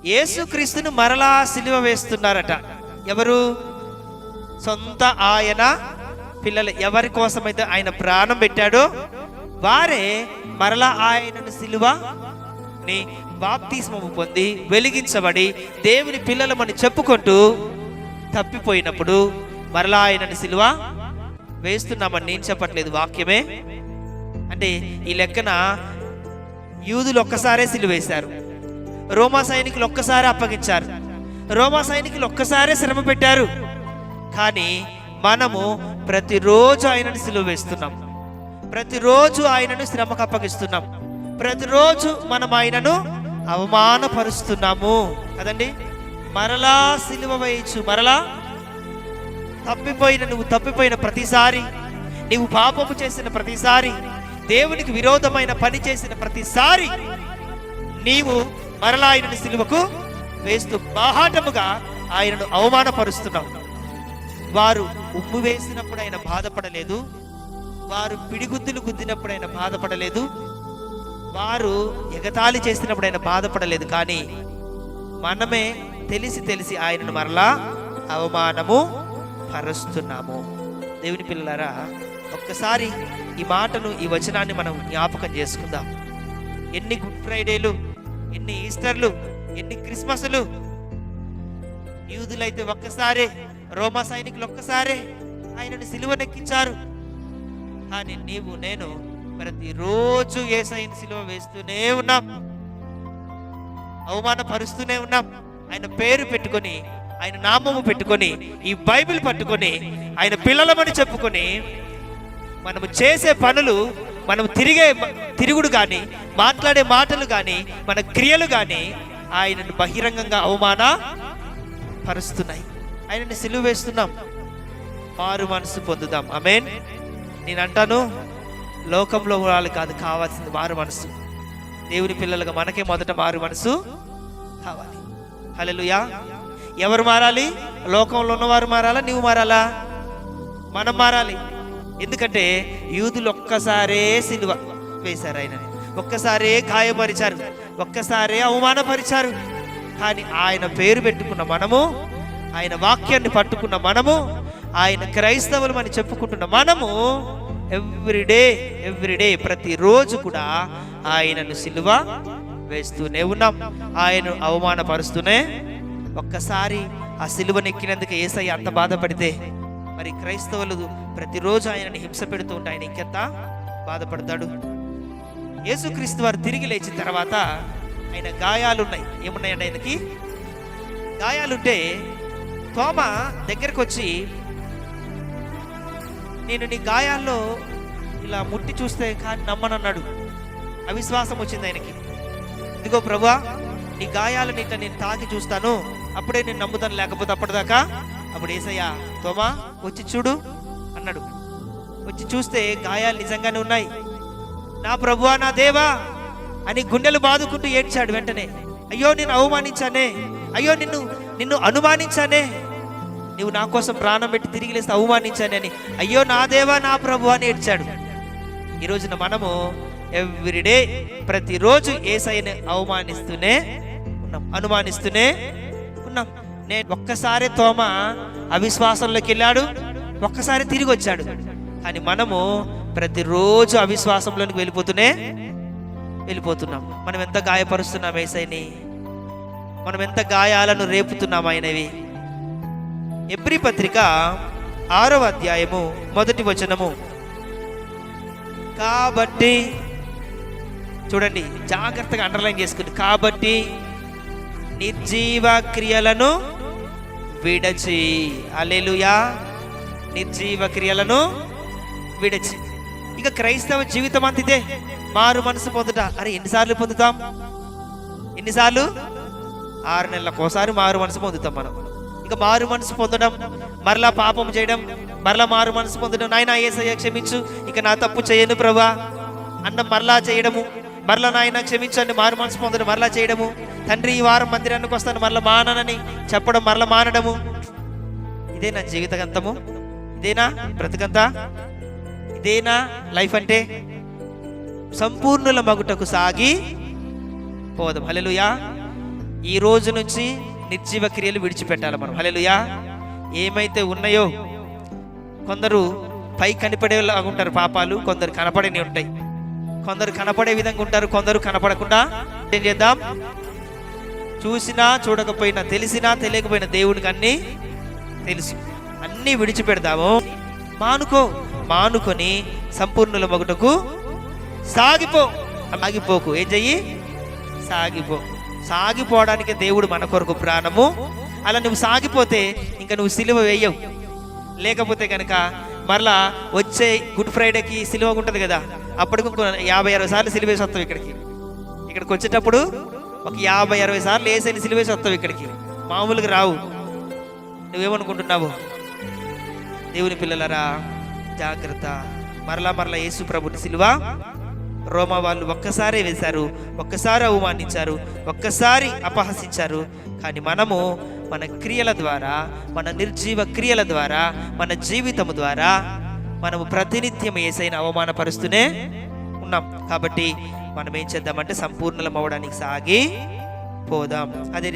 యేసుక్రీస్తును మరలా సిలువ వేస్తున్నారట. ఎవరు? సొంత ఆయన పిల్లలు. ఎవరి కోసమైతే ఆయన ప్రాణం పెట్టాడో వారే మరలా ఆయనను సిలువని బాప్తిస్మము పొంది వెలిగించబడి దేవుని పిల్లలమని చెప్పుకుంటూ తప్పిపోయినప్పుడు మరలా ఆయనను సిలువ వేస్తున్నామని నేను చెప్పట్లేదు, వాక్యమే. అంటే ఈ లెక్కన యూదులు ఒక్కసారే సిలువ వేశారు, రోమా సైనికులు ఒక్కసారి అప్పగించారు, రోమా సైనికులు ఒక్కసారే శ్రమ పెట్టారు. కానీ మనము ప్రతిరోజు ఆయనను సిలువ వేస్తున్నాం, ప్రతిరోజు ఆయనను శ్రమకు అప్పగిస్తున్నాం, ప్రతిరోజు మనం ఆయనను అవమానపరుస్తున్నాము కదండి. మరలా సిలువ వేయచ్చు, మరలా నువ్వు తప్పిపోయిన ప్రతిసారి, నీవు పాపము చేసిన ప్రతిసారి, దేవునికి విరోధమైన పని చేసిన ప్రతిసారి నీవు మరలా ఆయనను సిలువకు వేస్తూ బాహాటముగా ఆయనను అవమానపరుస్తున్నావు. వారు ఉమ్ము వేసినప్పుడు ఆయన బాధపడలేదు, వారు పిడిగుద్దులు గుద్దినప్పుడు ఆయన బాధపడలేదు, వారు ఎగతాళి చేసినప్పుడు ఆయన బాధపడలేదు. కానీ మనమే తెలిసి ఆయనను మరలా అవమానము పరుస్తున్నాము. దేవుని పిల్లలారా, ఒక్కసారి ఈ మాటను, ఈ వచనాన్ని మనం జ్ఞాపకం చేసుకుందాం. ఎన్ని గుడ్ ఫ్రైడేలు, ఎన్ని ఈస్టర్లు, ఎన్ని క్రిస్మస్లు. యూదులైతే ఒక్కసారే, రోమా సైనికులు ఒక్కసారే ఆయనను సిలువనెక్కించారు. కానీ నీవు నేను ప్రతిరోజు యేసయ్యను సిలువ వేస్తూనే ఉన్నాం, అవమానపరుస్తూనే ఉన్నాం. ఆయన పేరు పెట్టుకొని, ఆయన నామము పెట్టుకొని, ఈ బైబిల్ పట్టుకొని ఆయన పిల్లలమని చెప్పుకొని మనము చేసే పనులు, మనం తిరుగుడు కానీ, మాట్లాడే మాటలు కానీ, మన క్రియలు కానీ ఆయనను బహిరంగంగా అవమాన పరుస్తున్నాయి. ఆయనని సిలువ వేస్తున్నాం. మారు మనసు పొందుదాం. ఆమేన్. నేను అంటాను, లోకంలో వాళ్ళు కాదు కావాల్సింది మారు మనసు. దేవుని పిల్లలుగా మనకే మొదట మారు మనసు కావాలి. హల్లెలూయా. ఎవరు మారాలి? లోకంలో ఉన్నవారు మారాలా? నీవు మారాలా? మనం మారాలి. ఎందుకంటే యూదులు ఒక్కసారే సిలువ వేశారు, ఆయనని ఒక్కసారే గాయపరిచారు, ఒక్కసారే అవమానపరిచారు. కానీ ఆయన పేరు పెట్టుకున్న మనము, ఆయన వాక్యాన్ని పట్టుకున్న మనము, ఆయన క్రైస్తవులు అని చెప్పుకుంటున్న మనము ఎవ్రీడే ప్రతిరోజు కూడా ఆయనను సిలువ వేస్తూనే ఉన్నాం, ఆయన అవమానపరుస్తూనే. ఒక్కసారి ఆ సిలువనెక్కినందుకు యేసయ్య అంత బాధపడితే మరి క్రైస్తవులు ప్రతిరోజు ఆయనని హింస పెడుతూ ఉంటే ఆయన ఇంకెంత బాధపడతాడు. యేసుక్రీస్తు వారు తిరిగి లేచిన తర్వాత ఆయన గాయాలున్నాయి. ఏమున్నాయండి ఆయనకి? గాయాలుంటే తోమ దగ్గరకు వచ్చి, నేను నీ గాయాల్లో ఇలా ముట్టి చూస్తే కానీ నమ్మనన్నాడు. అవిశ్వాసం వచ్చింది ఆయనకి. ఇదిగో ప్రభువా, నీ గాయాలను ఇట్లా నేను తాకి చూస్తాను, అప్పుడే నేను నమ్ముతాను, లేకపోతే అప్పటిదాకా. అప్పుడు యేసయ్య, తోమా వచ్చి చూడు అన్నాడు. వచ్చి చూస్తే గాయాలు నిజంగానే ఉన్నాయి. నా ప్రభువా, నా దేవా అని గుండెలు బాదుకుంటూ ఏడ్చాడు. వెంటనే, అయ్యో నేను అవమానించానే, అయ్యో నిన్ను అనుమానించానే, నువ్వు నా కోసం ప్రాణం పెట్టి తిరిగి లేస్తే అవమానించానే అని, అయ్యో నా దేవా నా ప్రభువా అని ఏడ్చాడు. ఈ రోజున మనము ఎవ్రీడే ప్రతిరోజు యేసయ్యని అవమానిస్తూనే ఉన్నాం, అనుమానిస్తూనే ఉన్నాం. నేను ఒక్కసారి తోమ అవిశ్వాసంలోకి వెళ్ళాడు, ఒక్కసారి తిరిగి వచ్చాడు. కానీ మనము ప్రతిరోజు అవిశ్వాసంలోకి వెళ్ళిపోతున్నాం. మనం ఎంత గాయపరుస్తున్నాం యేసయ్యని, మనం ఎంత గాయాలను రేపుతున్నాం ఆయనవి. ఎబ్రీ పత్రిక 6వ అధ్యాయము 1వ వచనము. కాబట్టి చూడండి, జాగ్రత్తగా అండర్లైన్ చేసుకుని, కాబట్టి నిర్జీవ క్రియలను విడచి, హల్లెలూయా, నిర్జీవ క్రియలను విడచి. ఇక క్రైస్తవ జీవితం అంత ఇదే, మారు మనసు పొందుట. అరే ఎన్నిసార్లు పొందుతాం? 6 నెలలకోసారి మారు మనసు పొందుతాం మనం. ఇక మారు మనసు పొందడం, మరలా పాపం చేయడం, మరలా మారు మనసు పొందడం, నాయనా యేసయ్య క్షమించు, ఇక నా తప్పు చేయను ప్రభువా అన్న మరలా చేయడము, మరలా నాయన క్షమించండి మారు మనసు పొందడం, మరలా చేయడము, తండ్రి ఈ వారం మందిరానికి వస్తాను మరలా మాననని చెప్పడం, మరలా మానడము. ఇదేనా జీవితగంతము? ఇదేనా బ్రతుకంతా? ఇదేనా లైఫ్ అంటే? సంపూర్ణుల మగుటకు సాగి పోదాం. హల్లెలూయా. ఈ రోజు నుంచి నిర్జీవ క్రియలు విడిచిపెట్టాలి మనం. హల్లెలూయా. ఏమైతే ఉన్నాయో, కొందరు పై కనపడేలాగా ఉంటారు పాపాలు, కొందరు కనపడని ఉంటాయి. కొందరు కనపడే విధంగా ఉంటారు, కొందరు కనపడకుండా. ఏం చేద్దాం? చూసినా చూడకపోయినా, తెలిసినా తెలియకపోయినా దేవుడికి అన్నీ తెలుసు. అన్నీ విడిచిపెడతాము. మానుకొని సంపూర్ణుల మగుటకు సాగిపోకు. ఏం చెయ్యి? సాగిపోవడానికి దేవుడు మన కొరకు ప్రాణము. అలా నువ్వు సాగిపోతే ఇంకా నువ్వు సిలువ వేయవు. లేకపోతే కనుక మరలా వచ్చే గుడ్ ఫ్రైడేకి సిలువ ఉంటుంది కదా, అప్పటికి 50-60 సార్లు సిలువేసి వస్తావు. ఇక్కడికి వచ్చేటప్పుడు ఒక 50-60 సార్లు వేసేని సిలువేసి వస్తావు. ఇక్కడికి మామూలుగా రావు. నువ్వేమనుకుంటున్నావు? దేవుని పిల్లలరా, జాగ్రత్త. మరలా యేసు ప్రభుని సిలువ రోమా వాళ్ళు ఒక్కసారే వేశారు, ఒక్కసారి అవమానించారు, ఒక్కసారి అపహసించారు. కానీ మనము మన క్రియల ద్వారా, మన నిర్జీవ క్రియల ద్వారా, మన జీవితము ద్వారా మనము ప్రతినిత్యం యేసయ్యను అవమానపరుస్తూనే ఉన్నాం. కాబట్టి మనం ఏం చేద్దామంటే సంపూర్ణలం అవ్వడానికి సాగి పోదాం. అదే